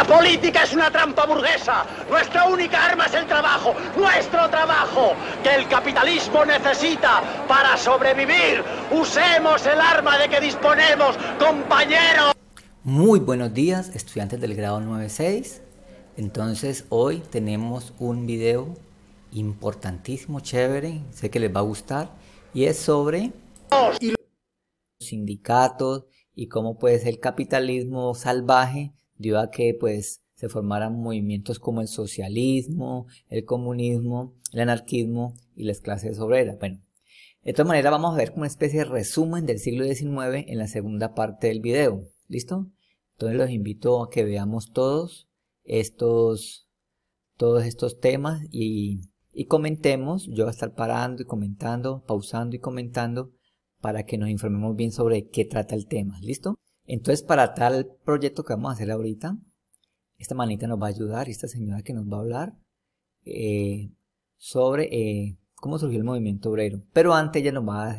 política es una trampa burguesa. Nuestra única arma es el trabajo, nuestro trabajo, que el capitalismo necesita para sobrevivir. Usemos el arma de que disponemos, compañeros. Muy buenos días, estudiantes del grado 9-6. Entonces hoy tenemos un video importantísimo, chévere, sé que les va a gustar, y es sobre los sindicatos y cómo pues el capitalismo salvaje dio a que pues se formaran movimientos como el socialismo, el comunismo, el anarquismo y las clases obreras. Bueno, de todas maneras vamos a ver como una especie de resumen del siglo XIX en la segunda parte del video. ¿Listo? Entonces los invito a que veamos todos estos temas y comentemos. Yo voy a estar parando y comentando, pausando y comentando para que nos informemos bien sobre qué trata el tema. ¿Listo? Entonces, para tal proyecto que vamos a hacer ahorita, esta manita nos va a ayudar, esta señora que nos va a hablar sobre cómo surgió el movimiento obrero. Pero antes ella nos va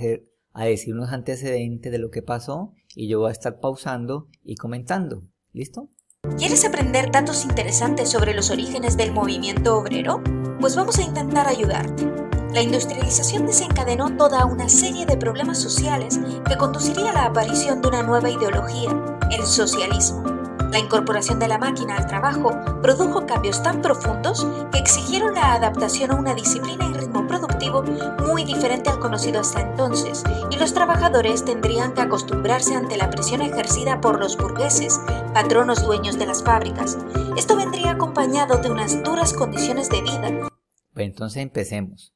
a decir unos antecedentes de lo que pasó y yo voy a estar pausando y comentando. ¿Listo? ¿Quieres aprender datos interesantes sobre los orígenes del movimiento obrero? Pues vamos a intentar ayudarte. La industrialización desencadenó toda una serie de problemas sociales que conduciría a la aparición de una nueva ideología, el socialismo. La incorporación de la máquina al trabajo produjo cambios tan profundos que exigieron la adaptación a una disciplina y ritmo productivo muy diferente al conocido hasta entonces, y los trabajadores tendrían que acostumbrarse ante la presión ejercida por los burgueses, patronos dueños de las fábricas. Esto vendría acompañado de unas duras condiciones de vida. Pues entonces empecemos.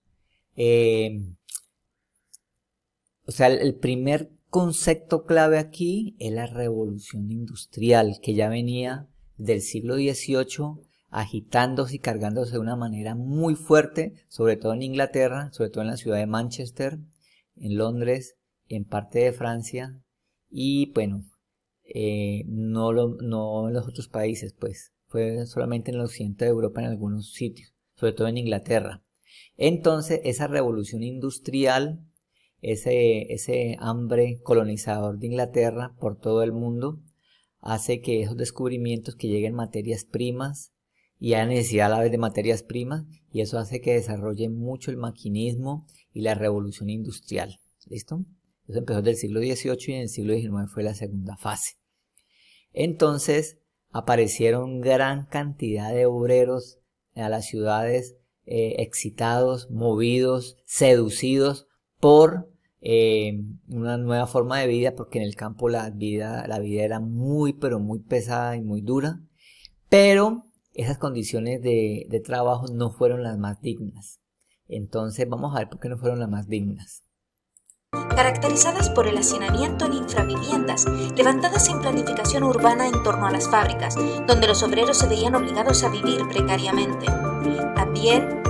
El primer concepto clave aquí es la revolución industrial, que ya venía del siglo XVIII agitándose y cargándose de una manera muy fuerte, sobre todo en Inglaterra, sobre todo en la ciudad de Manchester, en Londres, en parte de Francia y bueno, no en los otros países, pues fue solamente en el occidente de Europa, en algunos sitios, sobre todo en Inglaterra. Entonces esa revolución industrial, ese hambre colonizador de Inglaterra por todo el mundo, hace que esos descubrimientos que lleguen materias primas y haya necesidad a la vez de materias primas, y eso hace que desarrolle mucho el maquinismo y la revolución industrial. ¿Listo? Eso empezó del siglo XVIII y en el siglo XIX fue la segunda fase. Entonces aparecieron gran cantidad de obreros a las ciudades, excitados, movidos, seducidos por una nueva forma de vida, porque en el campo la vida era muy pero muy pesada y muy dura, pero esas condiciones de trabajo no fueron las más dignas. Entonces vamos a ver por qué no fueron las más dignas. Caracterizadas por el hacinamiento en infraviviendas, levantadas sin planificación urbana en torno a las fábricas, donde los obreros se veían obligados a vivir precariamente. También...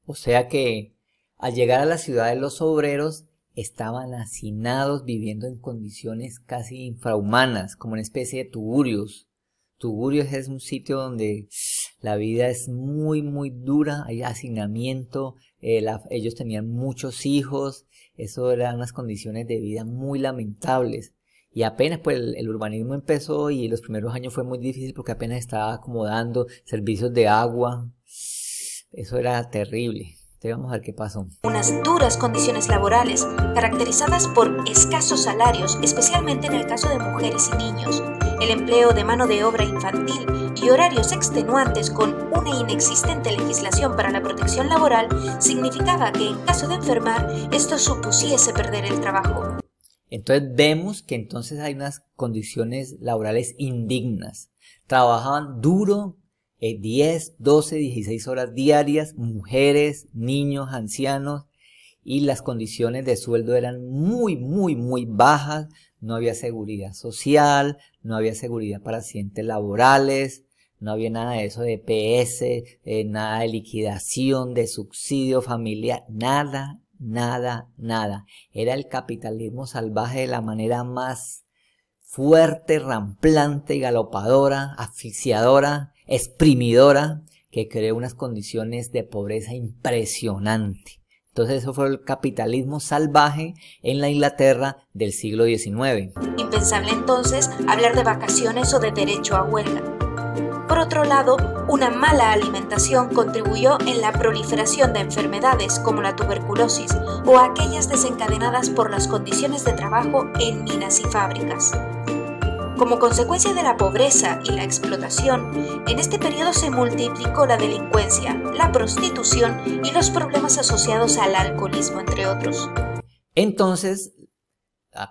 O sea que al llegar a la ciudad los obreros estaban hacinados, viviendo en condiciones casi infrahumanas, como una especie de tugurios. Tugurios es un sitio donde la vida es muy muy dura, hay hacinamiento, ellos tenían muchos hijos, eso eran unas condiciones de vida muy lamentables. Y apenas pues el urbanismo empezó y los primeros años fue muy difícil porque apenas estaba acomodando servicios de agua, eso era terrible. Vamos a ver qué pasó. Unas duras condiciones laborales, caracterizadas por escasos salarios, especialmente en el caso de mujeres y niños, el empleo de mano de obra infantil y horarios extenuantes con una inexistente legislación para la protección laboral, significaba que en caso de enfermar, esto supusiese perder el trabajo. Entonces vemos que entonces hay unas condiciones laborales indignas. Trabajaban duro, 10, 12, 16 horas diarias, mujeres, niños, ancianos, y las condiciones de sueldo eran muy, muy, muy bajas. No había seguridad social, no había seguridad para accidentes laborales, no había nada de eso de PS, nada de liquidación, de subsidio familiar, nada, nada, nada. Era el capitalismo salvaje de la manera más fuerte, ramplante, galopadora, asfixiadora, exprimidora, que creó unas condiciones de pobreza impresionante. Entonces eso fue el capitalismo salvaje en la Inglaterra del siglo XIX. Impensable entonces hablar de vacaciones o de derecho a huelga. Por otro lado, una mala alimentación contribuyó en la proliferación de enfermedades como la tuberculosis o aquellas desencadenadas por las condiciones de trabajo en minas y fábricas. Como consecuencia de la pobreza y la explotación, en este periodo se multiplicó la delincuencia, la prostitución y los problemas asociados al alcoholismo, entre otros. Entonces,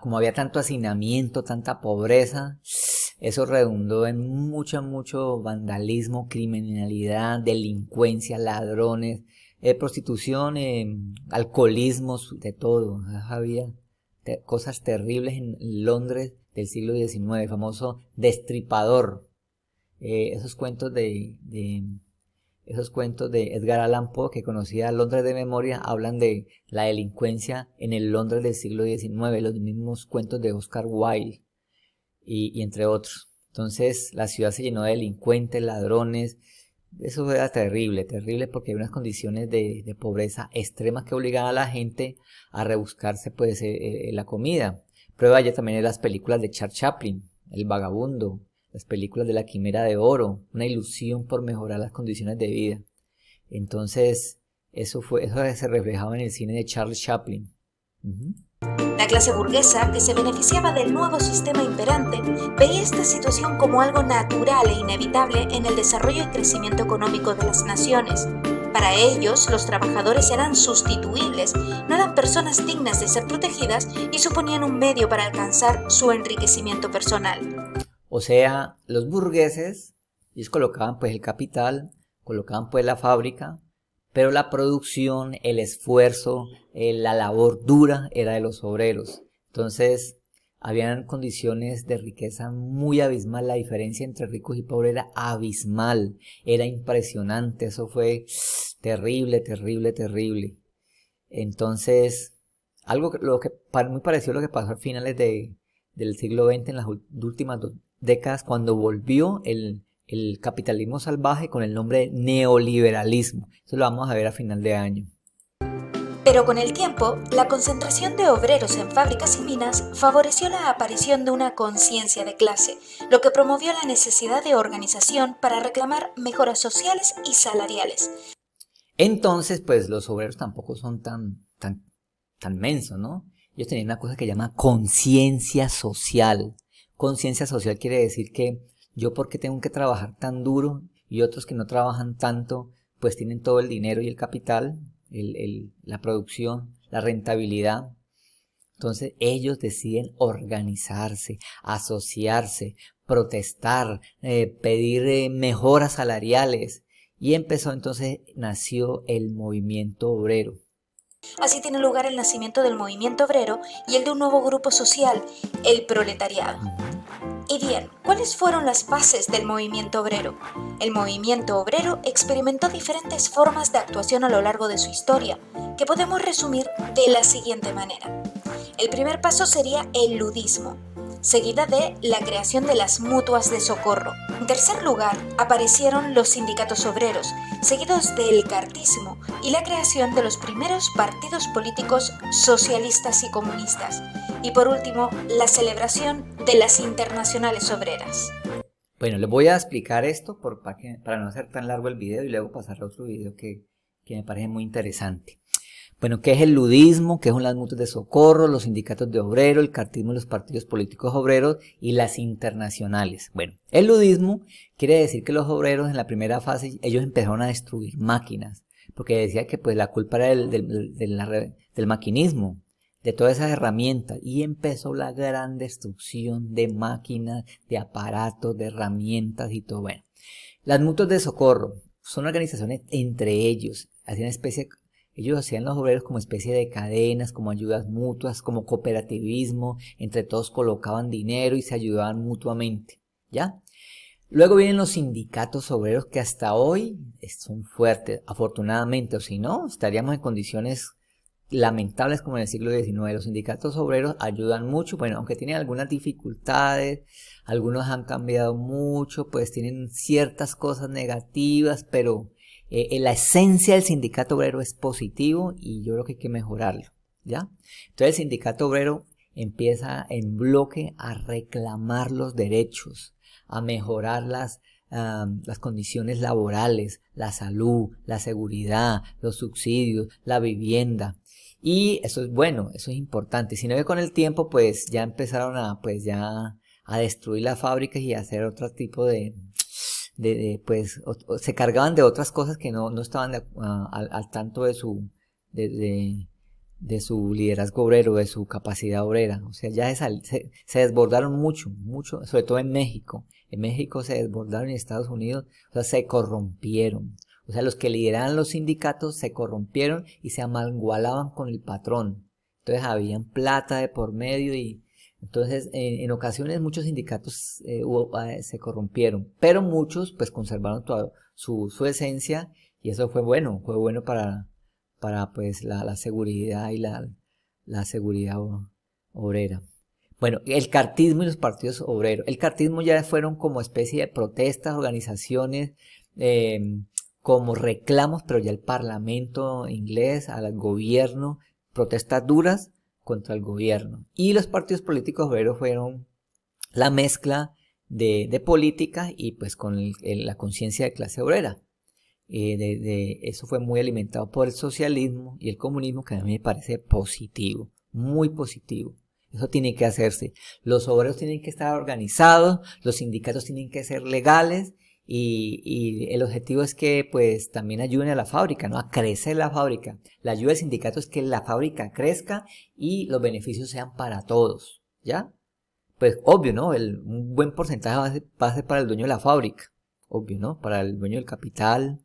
como había tanto hacinamiento, tanta pobreza, eso redundó en mucho vandalismo, criminalidad, delincuencia, ladrones, prostitución, alcoholismo, de todo. Había cosas terribles en Londres del siglo XIX, el famoso Destripador. Esos cuentos de Edgar Allan Poe, que conocía Londres de memoria, hablan de la delincuencia en el Londres del siglo XIX, los mismos cuentos de Oscar Wilde y entre otros. Entonces la ciudad se llenó de delincuentes, ladrones. Eso era terrible porque había unas condiciones de pobreza extremas que obligaban a la gente a rebuscarse pues la comida. Prueba ya también de las películas de Charles Chaplin, El Vagabundo, las películas de La Quimera de Oro, una ilusión por mejorar las condiciones de vida. Entonces, eso se reflejaba en el cine de Charles Chaplin. La clase burguesa, que se beneficiaba del nuevo sistema imperante, veía esta situación como algo natural e inevitable en el desarrollo y crecimiento económico de las naciones. Para ellos, los trabajadores eran sustituibles, no eran personas dignas de ser protegidas y suponían un medio para alcanzar su enriquecimiento personal. O sea, los burgueses, ellos colocaban pues el capital, colocaban pues la fábrica, pero la producción, el esfuerzo, la labor dura era de los obreros. Entonces, habían condiciones de riqueza muy abismal. La diferencia entre ricos y pobres era abismal, era impresionante. Eso fue terrible. Entonces, muy parecido a lo que pasó a finales del siglo XX, en las últimas décadas, cuando volvió el capitalismo salvaje con el nombre de neoliberalismo. Eso lo vamos a ver a final de año. Pero con el tiempo, la concentración de obreros en fábricas y minas favoreció la aparición de una conciencia de clase, lo que promovió la necesidad de organización para reclamar mejoras sociales y salariales. Entonces, pues los obreros tampoco son tan mensos, ¿no? Ellos tenían una cosa que llama conciencia social. Conciencia social quiere decir que yo, ¿por qué tengo que trabajar tan duro? Y otros que no trabajan tanto, pues tienen todo el dinero y el capital, la producción, la rentabilidad. Entonces ellos deciden organizarse, asociarse, protestar, pedir mejoras salariales. Y nació el movimiento obrero. Así tiene lugar el nacimiento del movimiento obrero y el de un nuevo grupo social, el proletariado. Y bien, ¿cuáles fueron las bases del movimiento obrero? El movimiento obrero experimentó diferentes formas de actuación a lo largo de su historia, que podemos resumir de la siguiente manera. El primer paso sería el ludismo, seguida de la creación de las mutuas de socorro. En tercer lugar, aparecieron los sindicatos obreros, seguidos del cartismo y la creación de los primeros partidos políticos socialistas y comunistas. Y por último, la celebración de las internacionales obreras. Bueno, les voy a explicar esto para no hacer tan largo el video y luego pasar a otro video que me parece muy interesante. Bueno, ¿qué es el ludismo? ¿Qué son las mutuas de socorro, los sindicatos de obreros, el cartismo, los partidos políticos obreros y las internacionales? Bueno, el ludismo quiere decir que los obreros en la primera fase, ellos empezaron a destruir máquinas, porque decía que pues la culpa era del maquinismo, de todas esas herramientas, y empezó la gran destrucción de máquinas, de aparatos, de herramientas y todo. Bueno, las mutuas de socorro son organizaciones entre ellos, ellos hacían los obreros como especie de cadenas, como ayudas mutuas, como cooperativismo, entre todos colocaban dinero y se ayudaban mutuamente, ¿ya? Luego vienen los sindicatos obreros que hasta hoy son fuertes, afortunadamente, o si no, estaríamos en condiciones lamentables como en el siglo XIX. Los sindicatos obreros ayudan mucho, bueno, aunque tienen algunas dificultades, algunos han cambiado mucho, pues tienen ciertas cosas negativas, pero la esencia del sindicato obrero es positivo y yo creo que hay que mejorarlo, ¿ya? Entonces el sindicato obrero empieza en bloque a reclamar los derechos, a mejorar las condiciones laborales, la salud, la seguridad, los subsidios, la vivienda. Y eso es bueno, eso es importante. Sino que con el tiempo pues ya empezaron a destruir las fábricas y a hacer otro tipo pues se cargaban de otras cosas que no estaban al tanto de su liderazgo obrero, de su capacidad obrera. O sea, ya se desbordaron mucho, sobre todo en México. En México se desbordaron, en Estados Unidos, o sea, se corrompieron. O sea, los que lideraban los sindicatos se corrompieron y se amangualaban con el patrón. Entonces habían plata de por medio y entonces en ocasiones muchos sindicatos se corrompieron, pero muchos pues conservaron toda su esencia y eso fue bueno para pues la seguridad y la seguridad obrera. Bueno, el cartismo y los partidos obreros. El cartismo ya fueron como especie de protestas, organizaciones, como reclamos, pero ya el parlamento inglés, al gobierno, protestas duras contra el gobierno. Y los partidos políticos obreros fueron la mezcla de política y pues con la conciencia de clase obrera. Eso fue muy alimentado por el socialismo y el comunismo, que a mí me parece positivo, muy positivo. Eso tiene que hacerse. Los obreros tienen que estar organizados, los sindicatos tienen que ser legales y el objetivo es que pues también ayuden a la fábrica, ¿no? A crecer la fábrica. La ayuda del sindicato es que la fábrica crezca y los beneficios sean para todos, ¿ya? Pues obvio, ¿no? Un buen porcentaje va a ser para el dueño de la fábrica, obvio, ¿no? Para el dueño del capital.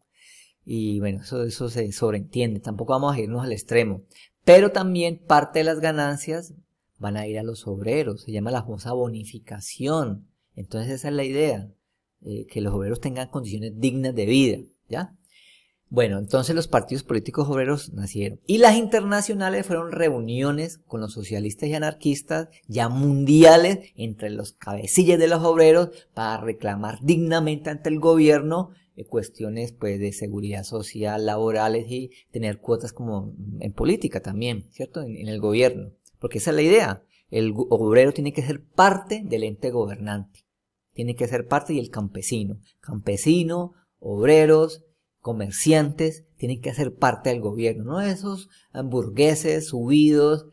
Y bueno, eso se sobreentiende, tampoco vamos a irnos al extremo. Pero también parte de las ganancias van a ir a los obreros, se llama la famosa bonificación. Entonces esa es la idea, que los obreros tengan condiciones dignas de vida, ¿ya? Bueno, entonces los partidos políticos obreros nacieron. Y las internacionales fueron reuniones con los socialistas y anarquistas, ya mundiales, entre los cabecillas de los obreros, para reclamar dignamente ante el gobierno cuestiones pues de seguridad social, laborales y tener cuotas como en política también, ¿cierto? En el gobierno, porque esa es la idea. El obrero tiene que ser parte del ente gobernante, tiene que ser parte, y el campesino, obreros, comerciantes, tienen que ser parte del gobierno, no esos burgueses subidos,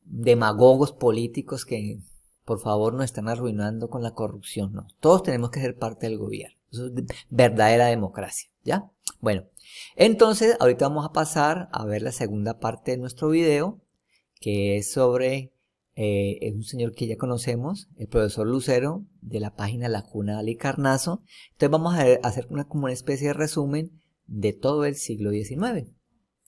demagogos políticos que por favor nos están arruinando con la corrupción, no. Todos tenemos que ser parte del gobierno. Eso es verdadera democracia, ¿ya? Bueno, entonces ahorita vamos a pasar a ver la segunda parte de nuestro video, que es sobre un señor que ya conocemos, el profesor Lucero, de la página La Cuna de Halicarnaso. Entonces vamos a hacer como una especie de resumen de todo el siglo XIX.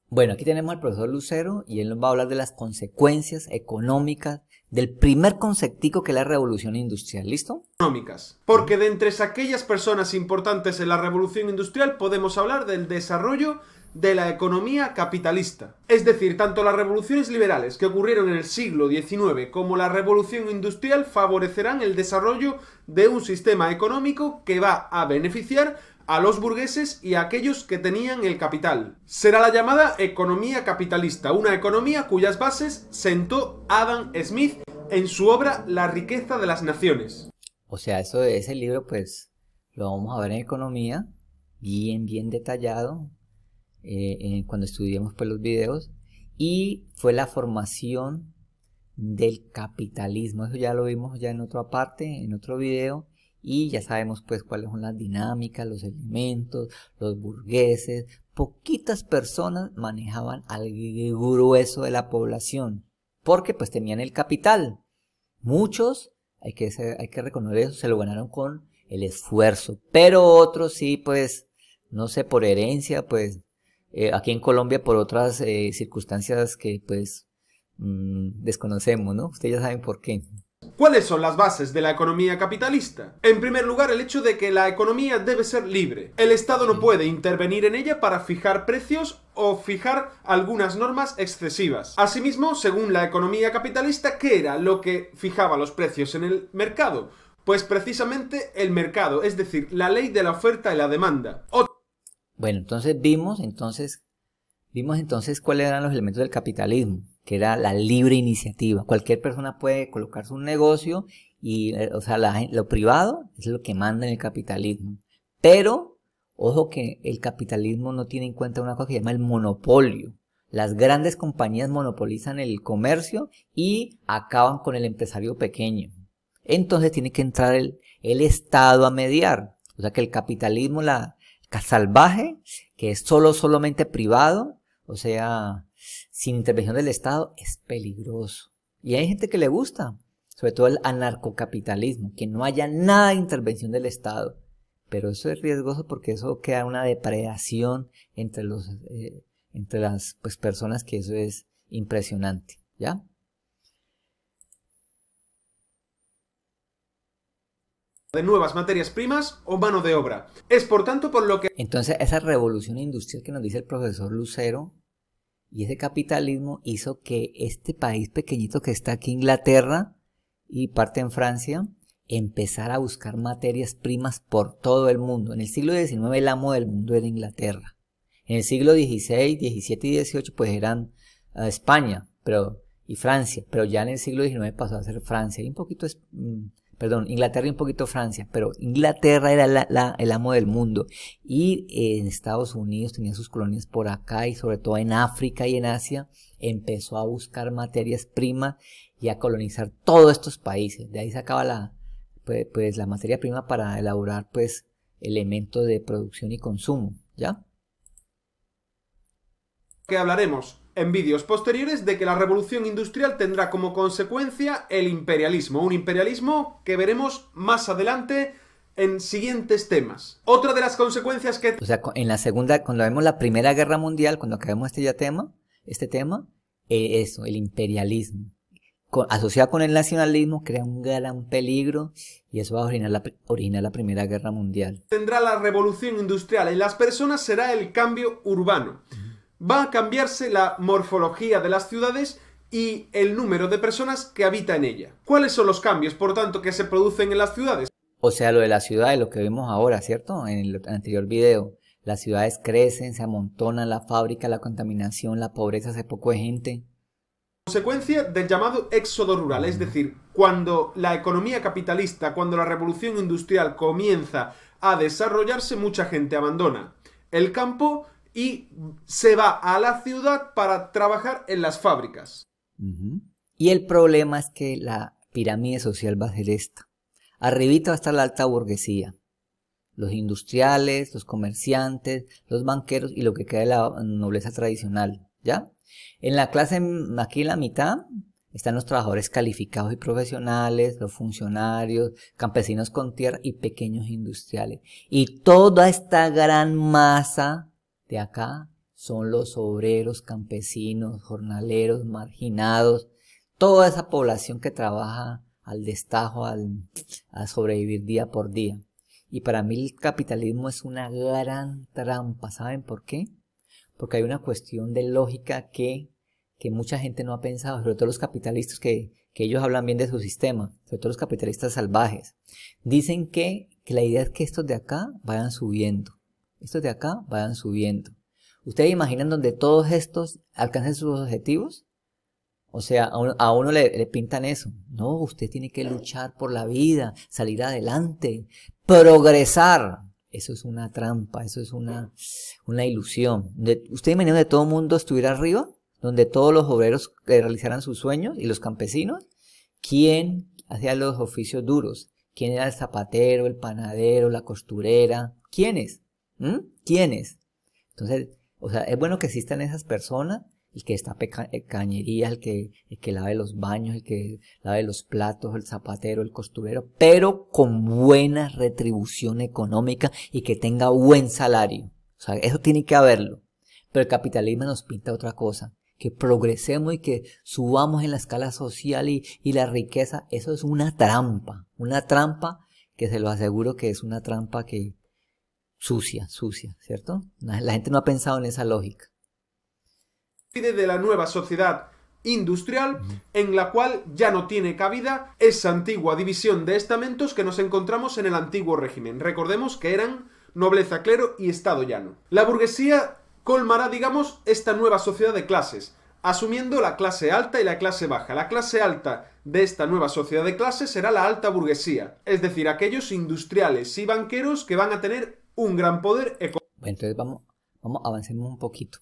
Bueno, aquí tenemos al profesor Lucero y él nos va a hablar de las consecuencias económicas del primer conceptico que es la revolución industrial. ¿Listo? Económicas. Porque de entre aquellas personas importantes en la revolución industrial podemos hablar del desarrollo de la economía capitalista. Es decir, tanto las revoluciones liberales que ocurrieron en el siglo XIX como la revolución industrial favorecerán el desarrollo de un sistema económico que va a beneficiar a los burgueses y a aquellos que tenían el capital. Será la llamada economía capitalista, una economía cuyas bases sentó Adam Smith en su obra La riqueza de las naciones. O sea, ese libro pues lo vamos a ver en economía, bien detallado, cuando estudiemos pues los videos, y fue la formación del capitalismo. Eso ya lo vimos ya en otra parte, en otro video. Y ya sabemos pues cuáles son las dinámicas, los elementos, los burgueses. Poquitas personas manejaban al grueso de la población, porque pues tenían el capital. Muchos, hay que reconocer eso, se lo ganaron con el esfuerzo. Pero otros sí, pues, no sé, por herencia, pues, aquí en Colombia por otras circunstancias que pues desconocemos, ¿no? Ustedes ya saben por qué. ¿Cuáles son las bases de la economía capitalista? En primer lugar, el hecho de que la economía debe ser libre. El Estado no puede intervenir en ella para fijar precios o fijar algunas normas excesivas. Asimismo, según la economía capitalista, ¿qué era lo que fijaba los precios en el mercado? Pues precisamente el mercado, es decir, la ley de la oferta y la demanda. Bueno, entonces vimos cuáles eran los elementos del capitalismo, que era la libre iniciativa. Cualquier persona puede colocarse un negocio y o sea, lo privado es lo que manda en el capitalismo. Pero, ojo que el capitalismo no tiene en cuenta una cosa que se llama el monopolio. Las grandes compañías monopolizan el comercio y acaban con el empresario pequeño. Entonces tiene que entrar el Estado a mediar. O sea que el capitalismo salvaje, que es solamente privado, o sea, sin intervención del Estado, es peligroso. Y hay gente que le gusta, sobre todo el anarcocapitalismo, que no haya nada de intervención del Estado. Pero eso es riesgoso porque eso crea una depredación entre las pues, personas, que eso es impresionante, ¿ya? De nuevas materias primas o mano de obra. Es por tanto por lo que... Entonces esa revolución industrial que nos dice el profesor Lucero y ese capitalismo hizo que este país pequeñito que está aquí, Inglaterra y parte en Francia, empezara a buscar materias primas por todo el mundo. En el siglo XIX el amo del mundo era Inglaterra. En el siglo XVI, XVII y XVIII pues eran España y Francia, pero ya en el siglo XIX pasó a ser Francia y un poquito... Inglaterra y un poquito Francia, pero Inglaterra era el amo del mundo. Y en Estados Unidos tenía sus colonias por acá y sobre todo en África y en Asia empezó a buscar materias primas y a colonizar todos estos países. De ahí sacaba la materia prima para elaborar pues elementos de producción y consumo, ¿ya? Que hablaremos en vídeos posteriores de que la revolución industrial tendrá como consecuencia el imperialismo, un imperialismo que veremos más adelante en siguientes temas. Otra de las consecuencias que... O sea, en la segunda, cuando vemos la Primera Guerra Mundial, cuando acabemos este tema, eso, el imperialismo, asociado con el nacionalismo, crea un gran peligro y eso va a originar la Primera Guerra Mundial. Tendrá la revolución industrial en las personas será el cambio urbano. Va a cambiarse la morfología de las ciudades y el número de personas que habita en ella. ¿Cuáles son los cambios, por tanto, que se producen en las ciudades? O sea, lo de las ciudades, lo que vemos ahora, ¿cierto? En el anterior video. Las ciudades crecen, se amontonan, la fábrica, la contaminación, la pobreza, hace poco de gente. Consecuencia del llamado éxodo rural, es decir, cuando la economía capitalista, cuando la revolución industrial comienza a desarrollarse, mucha gente abandona el campo y se va a la ciudad para trabajar en las fábricas. Y el problema es que la pirámide social va a ser esta. Arribita va a estar la alta burguesía. Los industriales, los comerciantes, los banqueros y lo que queda de la nobleza tradicional, ¿ya? En la clase, aquí en la mitad, están los trabajadores calificados y profesionales, los funcionarios, campesinos con tierra y pequeños industriales. Y toda esta gran masa de acá son los obreros, campesinos, jornaleros, marginados, toda esa población que trabaja al destajo, a sobrevivir día por día. Y para mí el capitalismo es una gran trampa. ¿Saben por qué? Porque hay una cuestión de lógica que mucha gente no ha pensado, sobre todo los capitalistas que ellos hablan bien de su sistema, sobre todo los capitalistas salvajes. Dicen que la idea es que estos de acá vayan subiendo. Estos de acá vayan subiendo. ¿Ustedes imaginan donde todos estos alcancen sus objetivos? O sea, a uno le pintan eso. No, usted tiene que luchar por la vida, salir adelante, progresar. Eso es una trampa, eso es una ilusión. ¿Usted imagina donde todo el mundo estuviera arriba? Donde todos los obreros realizaran sus sueños y los campesinos. ¿Quién hacía los oficios duros? ¿Quién era el zapatero, el panadero, la costurera? ¿Quiénes? ¿Quiénes? Entonces, o sea, es bueno que existan esas personas, el que destape cañerías, el que lave los baños, el que lave los platos, el zapatero, el costurero, pero con buena retribución económica y que tenga buen salario. O sea, eso tiene que haberlo. Pero el capitalismo nos pinta otra cosa, que progresemos y que subamos en la escala social y la riqueza. Eso es una trampa que se lo aseguro que es una trampa que sucia, ¿cierto? La gente no ha pensado en esa lógica. De la nueva sociedad industrial en la cual ya no tiene cabida esa antigua división de estamentos que nos encontramos en el antiguo régimen. Recordemos que eran nobleza, clero y estado llano. La burguesía colmará, digamos, esta nueva sociedad de clases, asumiendo la clase alta y la clase baja. La clase alta de esta nueva sociedad de clases será la alta burguesía, es decir, aquellos industriales y banqueros que van a tener un gran poder económico. Bueno, entonces avancemos un poquito.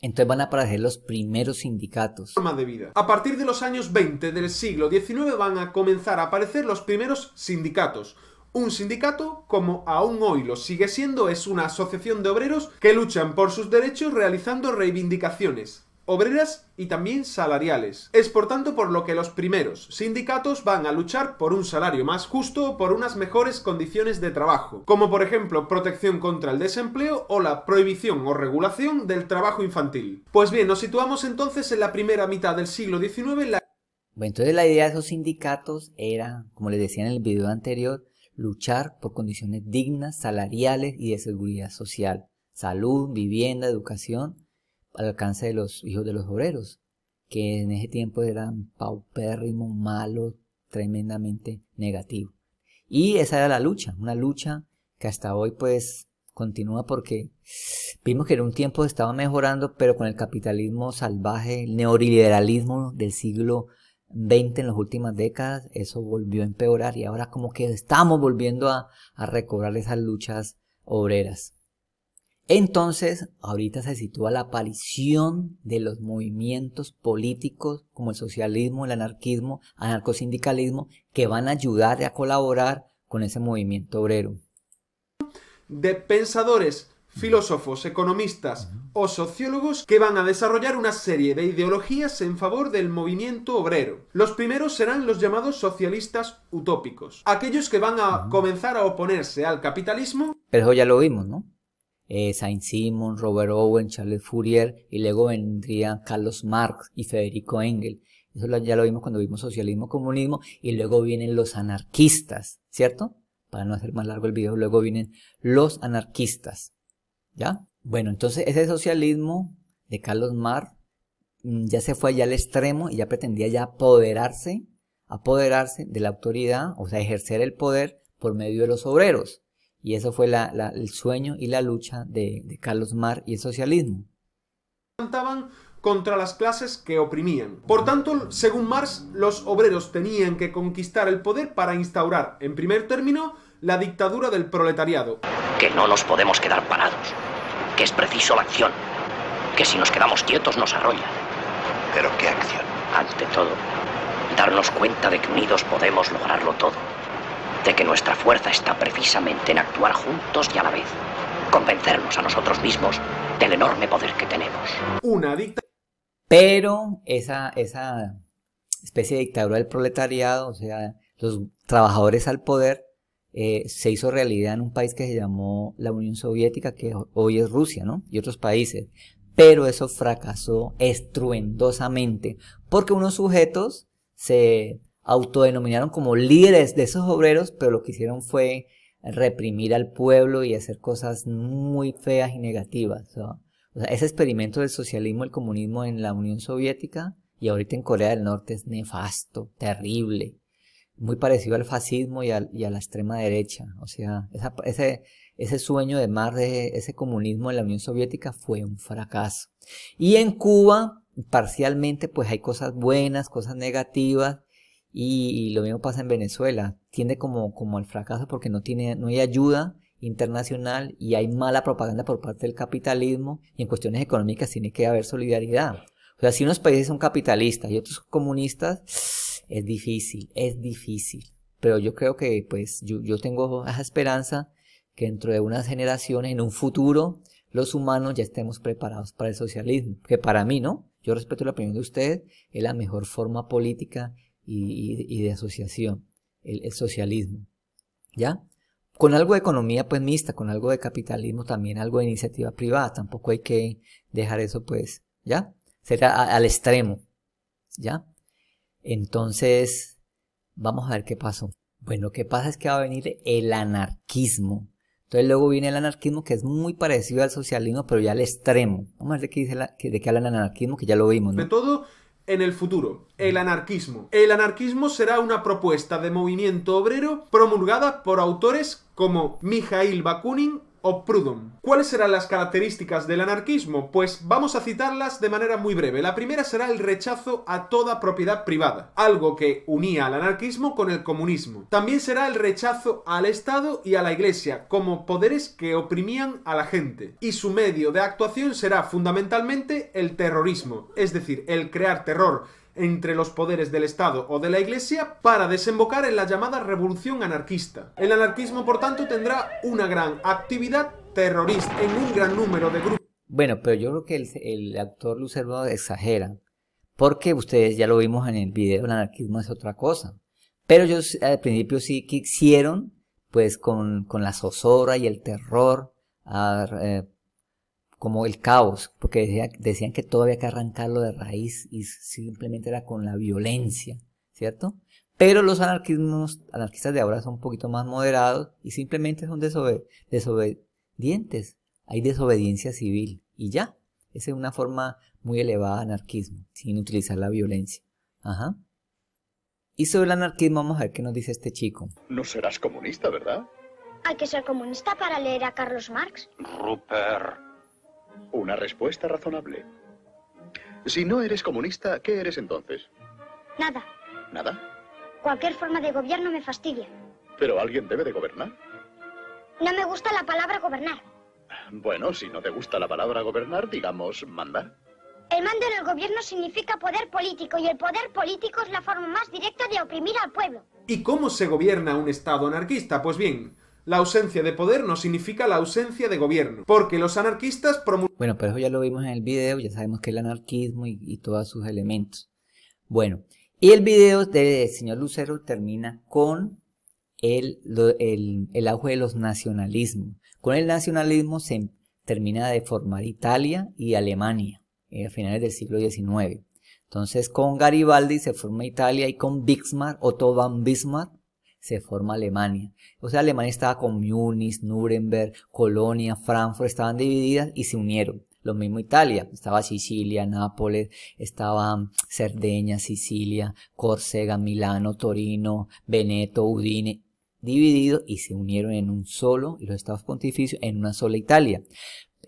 Entonces van a aparecer los primeros sindicatos. De vida. A partir de los años 20 del siglo XIX van a comenzar a aparecer los primeros sindicatos. Un sindicato, como aún hoy lo sigue siendo, es una asociación de obreros que luchan por sus derechos realizando reivindicaciones obreras y también salariales. Es por tanto por lo que los primeros sindicatos van a luchar por un salario más justo o por unas mejores condiciones de trabajo, como por ejemplo protección contra el desempleo o la prohibición o regulación del trabajo infantil. Pues bien, nos situamos entonces en la primera mitad del siglo XIX. Bueno, entonces la idea de esos sindicatos era, como les decía en el video anterior, luchar por condiciones dignas, salariales y de seguridad social, salud, vivienda, educación, al alcance de los hijos de los obreros, que en ese tiempo eran paupérrimos, malos, tremendamente negativos. Y esa era la lucha, una lucha que hasta hoy pues continúa, porque vimos que en un tiempo estaba mejorando, pero con el capitalismo salvaje, el neoliberalismo del siglo XX en las últimas décadas, eso volvió a empeorar y ahora como que estamos volviendo a recobrar esas luchas obreras. Entonces, ahorita se sitúa la aparición de los movimientos políticos como el socialismo, el anarquismo, anarcosindicalismo, que van a ayudar y a colaborar con ese movimiento obrero. De pensadores, filósofos, economistas o sociólogos que van a desarrollar una serie de ideologías en favor del movimiento obrero. Los primeros serán los llamados socialistas utópicos, aquellos que van a comenzar a oponerse al capitalismo. Pero eso ya lo vimos, ¿no? Saint-Simon, Robert Owen, Charles Fourier, y luego vendrían Carlos Marx y Federico Engels. Eso ya lo vimos cuando vimos socialismo, comunismo, y luego vienen los anarquistas, ¿cierto? Para no hacer más largo el video, luego vienen los anarquistas, ¿ya? Bueno, entonces ese socialismo de Carlos Marx ya se fue allá al extremo y ya pretendía ya apoderarse de la autoridad, o sea, ejercer el poder por medio de los obreros. Y eso fue el sueño y la lucha de Carlos Marx y el socialismo. Contra las clases que oprimían. Por tanto, según Marx, los obreros tenían que conquistar el poder para instaurar, en primer término, la dictadura del proletariado. Que no nos podemos quedar parados, que es preciso la acción, que si nos quedamos quietos nos arrolla. ¿Pero qué acción? Ante todo, darnos cuenta de que unidos podemos lograrlo todo. De que nuestra fuerza está precisamente en actuar juntos y a la vez convencernos a nosotros mismos del enorme poder que tenemos. Una dictadura. Pero esa especie de dictadura del proletariado, o sea, los trabajadores al poder, se hizo realidad en un país que se llamó la Unión Soviética, que hoy es Rusia, ¿no? Y otros países. Pero eso fracasó estruendosamente, porque unos sujetos se autodenominaron como líderes de esos obreros, pero lo que hicieron fue reprimir al pueblo y hacer cosas muy feas y negativas. O sea, ese experimento del socialismo y el comunismo en la Unión Soviética y ahorita en Corea del Norte es nefasto, terrible, muy parecido al fascismo y a la extrema derecha. O sea, ese sueño de Marx de ese comunismo en la Unión Soviética fue un fracaso. Y en Cuba, parcialmente, pues hay cosas buenas, cosas negativas. Y lo mismo pasa en Venezuela, tiende como al fracaso porque no hay ayuda internacional y hay mala propaganda por parte del capitalismo, y en cuestiones económicas tiene que haber solidaridad. O sea, si unos países son capitalistas y otros comunistas, es difícil, pero yo creo que pues yo tengo esa esperanza que dentro de unas generaciones, en un futuro, los humanos ya estemos preparados para el socialismo, que para mí, ¿no? Yo respeto la opinión de ustedes, es la mejor forma política y de asociación, el socialismo, ¿ya? Con algo de economía pues mixta, con algo de capitalismo también, algo de iniciativa privada, tampoco hay que dejar eso pues, ¿ya? Será al extremo, ¿ya? Entonces, vamos a ver qué pasó. Bueno, lo que pasa es que va a venir el anarquismo. Entonces luego viene el anarquismo, que es muy parecido al socialismo, pero ya al extremo. Vamos a ver de qué habla el anarquismo, que ya lo vimos, ¿no? De todo, en el futuro, el anarquismo. El anarquismo será una propuesta de movimiento obrero promulgada por autores como Mikhail Bakunin o Proudhon. ¿Cuáles serán las características del anarquismo? Pues vamos a citarlas de manera muy breve. La primera será el rechazo a toda propiedad privada, algo que unía al anarquismo con el comunismo. También será el rechazo al Estado y a la Iglesia como poderes que oprimían a la gente. Y su medio de actuación será fundamentalmente el terrorismo, es decir, el crear terror entre los poderes del Estado o de la Iglesia para desembocar en la llamada revolución anarquista. El anarquismo, por tanto, tendrá una gran actividad terrorista en un gran número de grupos. Bueno, pero yo creo que el autor Lucerno exagera, porque ustedes ya lo vimos en el video, el anarquismo es otra cosa. Pero ellos al principio sí quisieron, pues con la zozobra y el terror, como el caos, porque decían que todo había que arrancarlo de raíz y simplemente era con la violencia, ¿cierto? Pero los anarquistas de ahora son un poquito más moderados y simplemente son desobedientes. Hay desobediencia civil y ya. Esa es una forma muy elevada de anarquismo, sin utilizar la violencia. Ajá. Y sobre el anarquismo vamos a ver qué nos dice este chico. No serás comunista, ¿verdad? Hay que ser comunista para leer a Carlos Marx. Rupert. Una respuesta razonable. Si no eres comunista, ¿qué eres entonces? Nada. ¿Nada? Cualquier forma de gobierno me fastidia. Pero alguien debe de gobernar. No me gusta la palabra gobernar. Bueno, si no te gusta la palabra gobernar, digamos, mandar. El mando en el gobierno significa poder político y el poder político es la forma más directa de oprimir al pueblo. ¿Y cómo se gobierna un Estado anarquista? Pues bien, la ausencia de poder no significa la ausencia de gobierno, porque los anarquistas Bueno, pero eso ya lo vimos en el video, ya sabemos que es el anarquismo y todos sus elementos. Bueno, y el video del señor Lucero termina con el auge de los nacionalismos. Con el nacionalismo se termina de formar Italia y Alemania a finales del siglo XIX. Entonces con Garibaldi se forma Italia y con Bismarck, Otto von Bismarck, se forma Alemania. O sea, Alemania estaba con Múnich, Nuremberg, Colonia, Frankfurt, estaban divididas y se unieron. Lo mismo Italia, estaba Sicilia, Nápoles, estaba Cerdeña, Sicilia, Córcega, Milano, Torino, Veneto, Udine, divididos y se unieron en un solo, y los estados pontificios en una sola Italia.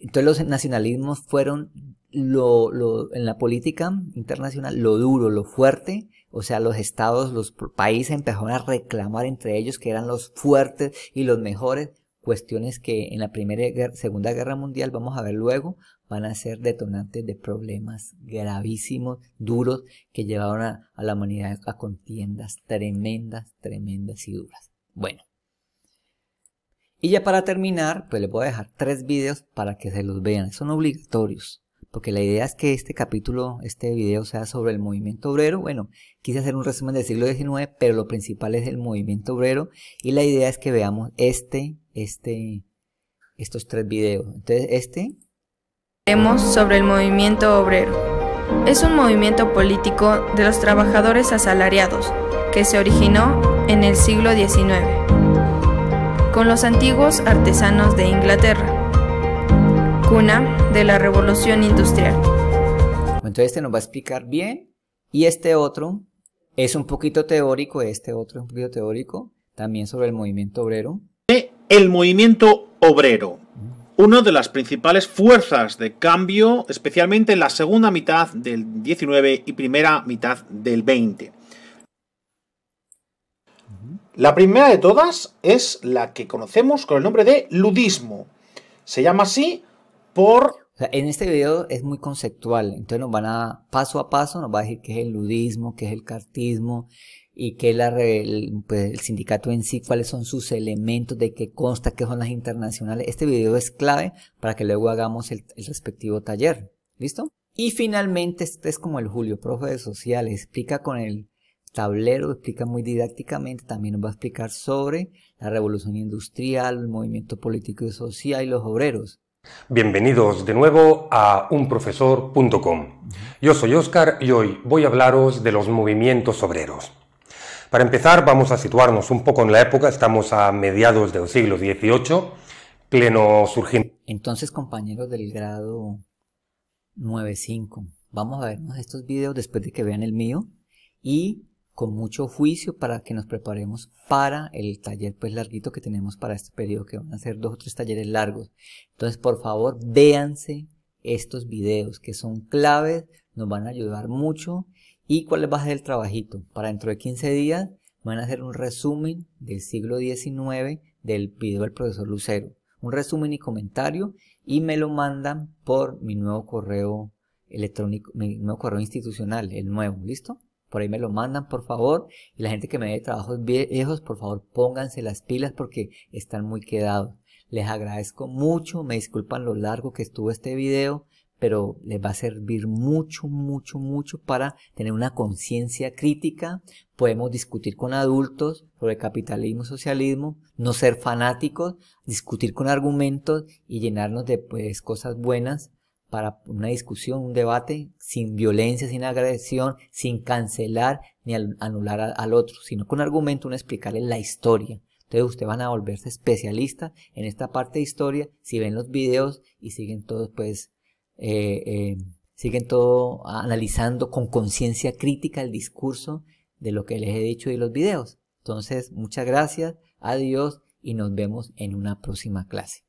Entonces los nacionalismos fueron en la política internacional lo duro, lo fuerte. O sea, los estados, los países empezaron a reclamar entre ellos que eran los fuertes y los mejores, cuestiones que en la Segunda Guerra Mundial, vamos a ver luego, van a ser detonantes de problemas gravísimos, duros, que llevaron a la humanidad a contiendas tremendas y duras. Bueno, y ya para terminar, pues les voy a dejar 3 videos para que se los vean, son obligatorios. Porque la idea es que este video sea sobre el movimiento obrero. Bueno, quise hacer un resumen del siglo XIX, pero lo principal es el movimiento obrero. Y la idea es que veamos estos 3 videos. Entonces, Veremos sobre el movimiento obrero. Es un movimiento político de los trabajadores asalariados que se originó en el siglo XIX, con los antiguos artesanos de Inglaterra, cuna de la revolución industrial. Entonces este nos va a explicar bien y este otro es un poquito teórico, también sobre el movimiento obrero. El movimiento obrero, una de las principales fuerzas de cambio, especialmente en la segunda mitad del 19 y primera mitad del 20. La primera de todas es la que conocemos con el nombre de ludismo. Se llama así O sea, en este video es muy conceptual, entonces nos van paso a paso, nos va a decir qué es el ludismo, qué es el cartismo y qué es el sindicato en sí, cuáles son sus elementos, de qué consta, qué son las internacionales. Este video es clave para que luego hagamos el respectivo taller, ¿listo? Y finalmente este es como el Julio, profe de sociales, explica con el tablero, explica muy didácticamente, también nos va a explicar sobre la revolución industrial, el movimiento político y social y los obreros. Bienvenidos de nuevo a unprofesor.com. Yo soy Óscar y hoy voy a hablaros de los movimientos obreros. Para empezar vamos a situarnos un poco en la época, estamos a mediados del siglo XVIII, pleno surgimiento. Entonces, compañeros del grado 9.5, vamos a vernos estos videos después de que vean el mío y con mucho juicio para que nos preparemos para el taller pues larguito que tenemos para este periodo, que van a ser 2 o 3 talleres largos. Entonces, por favor, véanse estos videos que son claves, nos van a ayudar mucho. ¿Y cuál va a ser el trabajito? Para dentro de 15 días van a hacer un resumen del siglo XIX del video del profesor Lucero. Un resumen y comentario, y me lo mandan por mi nuevo correo electrónico, mi nuevo correo institucional, el nuevo, ¿listo? Por ahí me lo mandan, por favor. Y la gente que me dé trabajos viejos, por favor, pónganse las pilas porque están muy quedados. Les agradezco mucho, me disculpan lo largo que estuvo este video, pero les va a servir mucho, mucho, mucho para tener una conciencia crítica. Podemos discutir con adultos sobre capitalismo y socialismo, no ser fanáticos, discutir con argumentos y llenarnos de pues, cosas buenas para una discusión, un debate, sin violencia, sin agresión, sin cancelar ni anular al otro, sino con argumento, uno explicarle la historia. Entonces ustedes van a volverse especialistas en esta parte de historia si ven los videos y siguen todos pues siguen todo analizando con conciencia crítica el discurso de lo que les he dicho y los videos. Entonces, muchas gracias, adiós y nos vemos en una próxima clase.